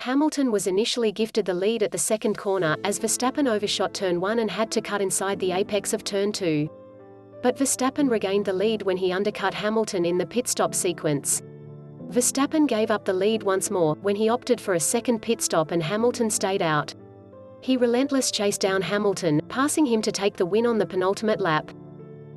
Hamilton was initially gifted the lead at the second corner, as Verstappen overshot turn 1 and had to cut inside the apex of turn 2. But Verstappen regained the lead when he undercut Hamilton in the pit stop sequence. Verstappen gave up the lead once more, when he opted for a second pit stop and Hamilton stayed out. He relentless chased down Hamilton, passing him to take the win on the penultimate lap.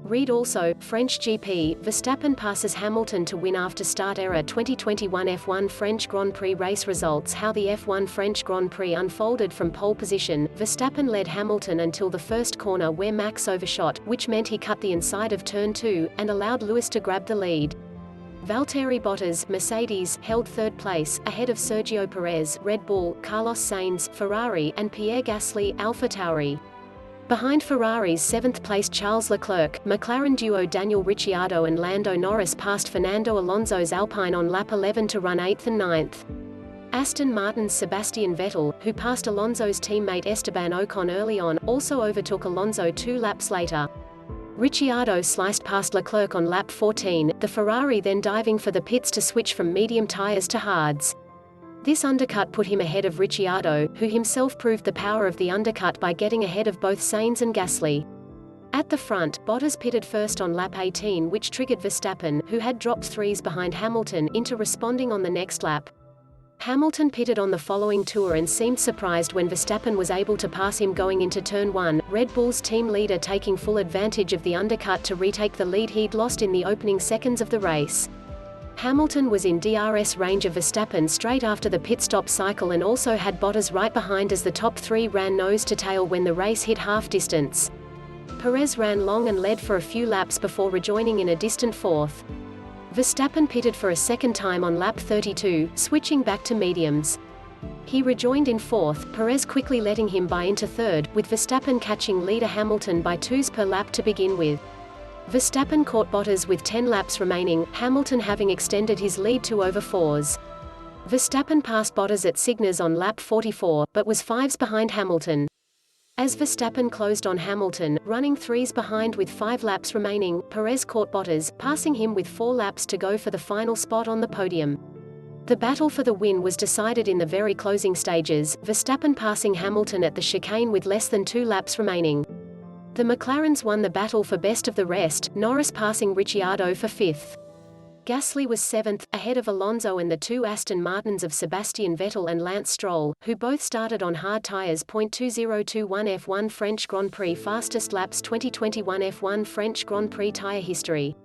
Read also, French GP, Verstappen passes Hamilton to win after start error. 2021 F1 French Grand Prix race results. How the F1 French Grand Prix unfolded. From pole position, Verstappen led Hamilton until the first corner where Max overshot, which meant he cut the inside of turn 2, and allowed Lewis to grab the lead. Valtteri Bottas, Mercedes, held third place, ahead of Sergio Perez, Red Bull, Carlos Sainz, Ferrari, and Pierre Gasly, AlphaTauri. Behind Ferrari's 7th place Charles Leclerc, McLaren duo Daniel Ricciardo and Lando Norris passed Fernando Alonso's Alpine on lap 11 to run 8th and 9th. Aston Martin's Sebastian Vettel, who passed Alonso's teammate Esteban Ocon early on, also overtook Alonso 2 laps later. Ricciardo sliced past Leclerc on lap 14, the Ferrari then diving for the pits to switch from medium tyres to hards. This undercut put him ahead of Ricciardo, who himself proved the power of the undercut by getting ahead of both Sainz and Gasly. At the front, Bottas pitted first on lap 18, which triggered Verstappen, who had dropped 3s behind Hamilton, into responding on the next lap. Hamilton pitted on the following tour and seemed surprised when Verstappen was able to pass him going into turn 1, Red Bull's team leader taking full advantage of the undercut to retake the lead he'd lost in the opening seconds of the race. Hamilton was in DRS range of Verstappen straight after the pit stop cycle and also had Bottas right behind as the top 3 ran nose to tail when the race hit half distance. Perez ran long and led for a few laps before rejoining in a distant 4th. Verstappen pitted for a second time on lap 32, switching back to mediums. He rejoined in 4th, Perez quickly letting him by into 3rd, with Verstappen catching leader Hamilton by 2s per lap to begin with. Verstappen caught Bottas with 10 laps remaining, Hamilton having extended his lead to over 4s. Verstappen passed Bottas at signals on lap 44, but was 5s behind Hamilton. As Verstappen closed on Hamilton, running 3s behind with 5 laps remaining, Perez caught Bottas, passing him with 4 laps to go for the final spot on the podium. The battle for the win was decided in the very closing stages, Verstappen passing Hamilton at the chicane with less than 2 laps remaining. The McLarens won the battle for best of the rest, Norris passing Ricciardo for 5th. Gasly was 7th, ahead of Alonso and the 2 Aston Martins of Sebastian Vettel and Lance Stroll, who both started on hard tyres. 2021 F1 French Grand Prix fastest laps. 2021 F1 French Grand Prix tyre history.